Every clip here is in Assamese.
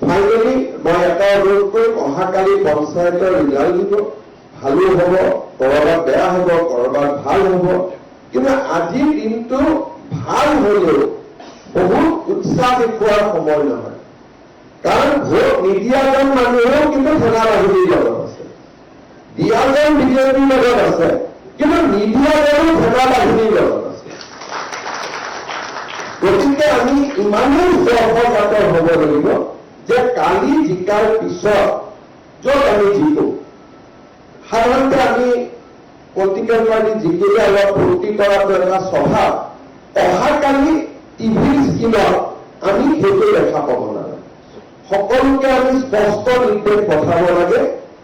ফাইনেলি মই এটা অনুৰোধ কৰিম, অহাকালি পঞ্চায়তৰ ৰিজাল্ট দিব, ভালো হ'ব, কৰবাত বেয়া হ'ব, কৰবাত ভাল হ'ব, কিন্তু আজিৰ দিনটো ভাল হলেও বহুত উৎসাহ দেখুৱাৰ সময় নহয়। কাৰণ ভোট নিদিয়াজন মানুহেও কিন্তু সেনা বাহিনীৰ লগত আছে, দিয়াজন বিজেপিৰ লগত আছে, কিন্তু নিদিয়াজনো সেনা বাহিনীৰ লগত আছে। গতিকে আমি ইমানেই সজাগ হ'ব লাগিব যে কালি জিকাৰ পিছত য'ত আমি জিকো, সাধাৰণতে আমি পলিটিকেল পাৰ্টি জিকিলে অলপ ফূৰ্তি কৰাটো এটা স্বভাৱ, অহাকালি টিভিৰ স্ক্ৰীণত আমি সেইটো দেখা পাব নালাগে। সকলোকে আমি স্পষ্ট নিৰ্দেশ পঠাব লাগে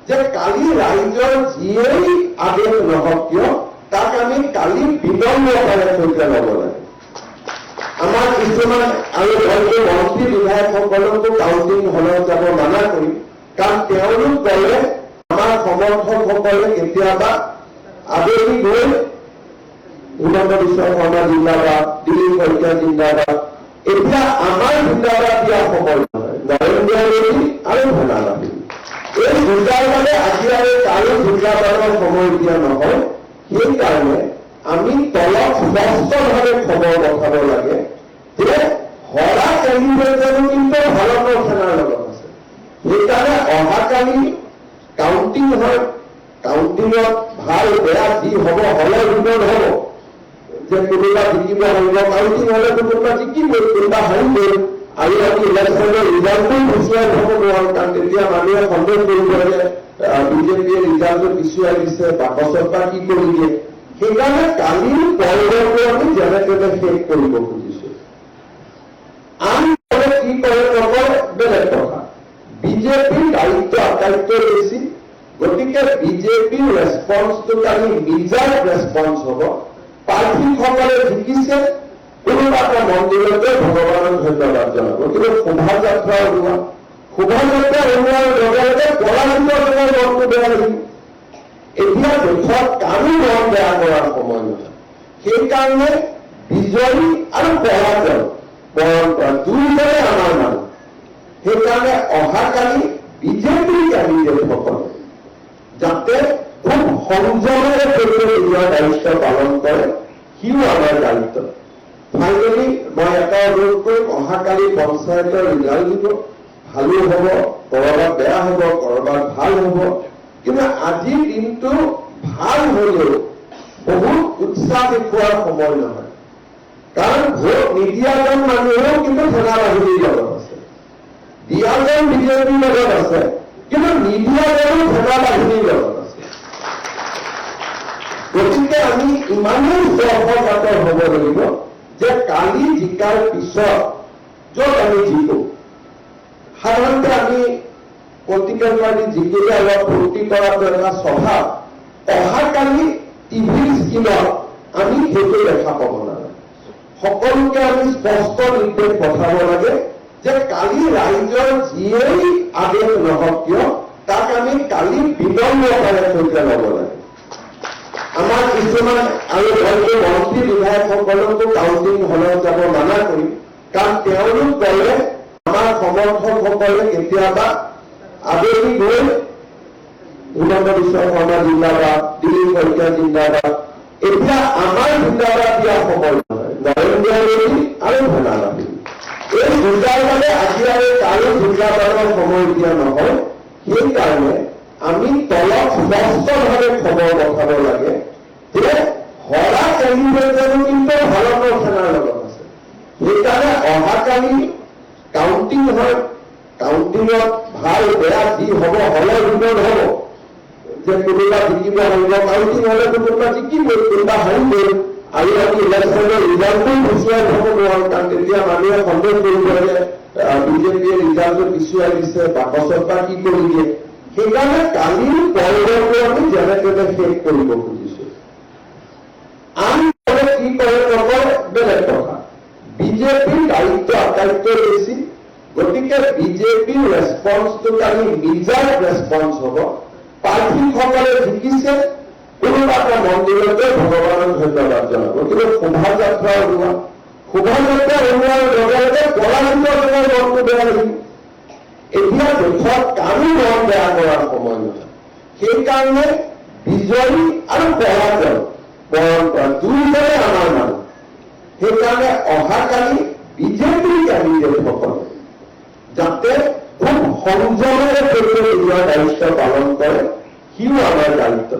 যে কালি ৰাইজৰ যিয়েই আদেশ নহওক কিয় তাক আমি কালি বিনম্ৰতাৰে সৈতে ল'ব লাগে। আমাৰ কিছুমান আৰু হয়তো মন্ত্ৰী বিধায়কসকলকো কাউন্টিং হলত যাব মানা কৰিম, কাৰণ তেওঁলোক গ'লে আমাৰ সমৰ্থকসকলে কেতিয়াবা আবেলি গৈ হিমন্ত বিশ্ব শৰ্মা জিন্দাবাদ, দিলীপ শইকীয়া জিন্দাবাদ, এতিয়া আমাৰ জিন্দাবাদ দিয়া সময় নহয়, নৰেন্দ্ৰ মোদী আৰু সেনা বাহিনী এই জিন্দাবাদে আজি আৰু কাৰো জিন্দাবাদৰ সময় দিয়া নহয়। সেইকাৰণে আমি তলত স্পষ্টভাৱে খবৰ পঠাব লাগে যে হৰা কেন্দ্ৰীয়জনো কিন্তু ভাৰতৰ সেনাৰ লগত আছে। সেইকাৰণে অহাকালি কাউন্টিং হয়, কাউন্টিঙত ভাল বেয়া যি হ'ব হলৰ ভিতৰত হ'ব, যে কোনোবা জিকিব লাগিব, কাউন্টিং হলে কোনোবা জিকিবই, কোনোবা হাৰিবই, আৰু আমি ইলেকশ্যনৰ ৰিজাল্টটো পিছুৱাই থব নোৱাৰো, কাৰণ তেতিয়া মানুহে সন্দেহ কৰিব যে বিজেপিয়ে ৰিজাল্টটো পিছুৱাই দিছে, বাকচত বা কি কৰি দিয়ে। সেইকাৰণে কালিৰ পৰ্বটো আমি যেনে তেনে শেষ কৰিব খুজিছো। আন কি কৰে নকৰে বেলেগ কথা, বিজেপিৰ দায়িত্ব আটাইতকৈ বেছি। গতিকে বিজেপিৰ ৰেছপন্সটো কালি নিজাৰ ৰেছপন্স হ'ব। প্ৰাৰ্থীসকলে জিকিছে, কোনোবা এটা মন্দিৰতে ভগৱানক ধন্যবাদ জনাব, কিন্তু শোভাযাত্ৰা ওলোৱা, শোভাযাত্ৰা ওলোৱাৰ লগে লগে পৰাজিতজনৰ মনটো বেয়া লাগিব। এতিয়া দেশত কাৰো মন বেয়া কৰাৰ সময় নহয়। সেইকাৰণে বিজয়ী আৰু পৰাজয় পৰম্পৰা দুয়োজনে আমাৰ মানুহ। সেইকাৰণে অহাকালি বিজেপিৰ কেণ্ডিডেটসকলে যাতে খুব সংযমেৰে নিজৰ দায়িত্ব পালন কৰে, সিও আমাৰ দায়িত্ব। ফাইনেলি মই এটা অনুৰোধ কৰিম, অহাকালি পঞ্চায়তৰ ৰিজাল্ট দিব, ভালো হ'ব, কৰবাত বেয়া হ'ব, কৰবাত ভাল হ'ব, কিন্তু আজিৰ দিনটো ভাল হলেও বহুত উৎসাহ দেখুৱাৰ সময় নহয়। কাৰণ ভোট নিদিয়াজন মানুহেও কিন্তু সেনা বাহিনীৰ লগত আছে, দিয়াজন বিজেপিৰ লগত আছে, কিন্তু নিদিয়াজনো সেনা বাহিনীৰ লগত আছে। গতিকে আমি ইমানেই সজাগ হ'ব লাগিব যে কালি জিকাৰ পিছত য'ত আমি জিকো, সাধাৰণতে আমি পলিটিকেল পাৰ্টি জিকিলে অলপ ফূৰ্তি কৰাটো এটা স্বভাৱ, অহাকালি টিভিৰ স্ক্ৰীণত আমি সেইটো দেখা পাব নালাগে। সকলোকে আমি স্পষ্ট নিৰ্দেশ পঠাব লাগে যে কালি ৰাইজৰ যিয়েই আদেশ নহওক কিয় তাক আমি কালি বিনম্ৰতাৰে সৈতে ল'ব লাগে। আমাৰ কিছুমান আৰু হয়তো মন্ত্ৰী বিধায়কসকলকো কাউন্টিং হলত যাব মানা কৰিম, কাৰণ তেওঁলোক গ'লে আমাৰ সমৰ্থকসকলে কেতিয়াবা আবেলি গৈ হিমন্ত বিশ্ব শৰ্মা জিন্দাবাদ, দিলীপ শইকীয়া জিন্দাবাদ, এতিয়া আমাৰ জিন্দাবাদ দিয়া সময় নহয়, নৰেন্দ্ৰ মোদী আৰু সেনা বাহিনী এই জিন্দাবাদে আজি আৰু কাৰো জিন্দাবাদৰ সময় দিয়া নহয়। সেইকাৰণে আমি তলত স্পষ্টভাৱে খবৰ পঠাব লাগে যে হৰা কেন্দ্ৰীয়জনো কিন্তু ভাৰতৰ সেনাৰ লগত আছে। সেইকাৰণে অহাকালি কাউন্টিং হয়, কাউন্টিঙত ভাল বেয়া যি হ'ব হলৰ ভিতৰত হ'ব, যে কোনোবা জিকিব লাগিব, কাউন্টিং হলে কোনোবা জিকিবই, কোনোবা হাৰিবই, আৰু আমি ইলেকশ্যনৰ ৰিজাল্টটো পিছুৱাই থব নোৱাৰো, কাৰণ তেতিয়া মানুহে সন্দেহ কৰিব যে বিজেপিয়ে ৰিজাল্টটো পিছুৱাই দিছে, বাকচত বা কি কৰি দিয়ে। সেইকাৰণে কালিৰ পৰ্বটো আমি যেনে তেনে শেষ কৰিব খুজিছো। আন কি কৰে নকৰে বেলেগ কথা, বিজেপিৰ দায়িত্ব আটাইতকৈ বেছি। গতিকে বিজেপিৰ ৰেছপন্সটো কালি নিজাৰ ৰেছপন্স হ'ব। প্ৰাৰ্থীসকলে জিকিছে, কোনোবা এটা মন্দিৰতে ভগৱানক ধন্যবাদ জনাব, কিন্তু শোভাযাত্ৰা ওলোৱা, শোভাযাত্ৰা ওলোৱাৰ লগে লগে পৰাজিতজনৰ মনটো বেয়া লাগিব। এতিয়া দেশত কাৰো মন বেয়া কৰাৰ সময় নহয়। সেইকাৰণে বিজয়ী আৰু পৰাজয় পৰম্পৰা দুয়োটাই আমাৰ মানুহ। সেইকাৰণে অহাকালি বিজেপিৰ কেণ্ডিডেটসকলে যাতে খুব সংযমেৰে নিজৰ দায়িত্ব পালন কৰে, সিও আমাৰ দায়িত্ব।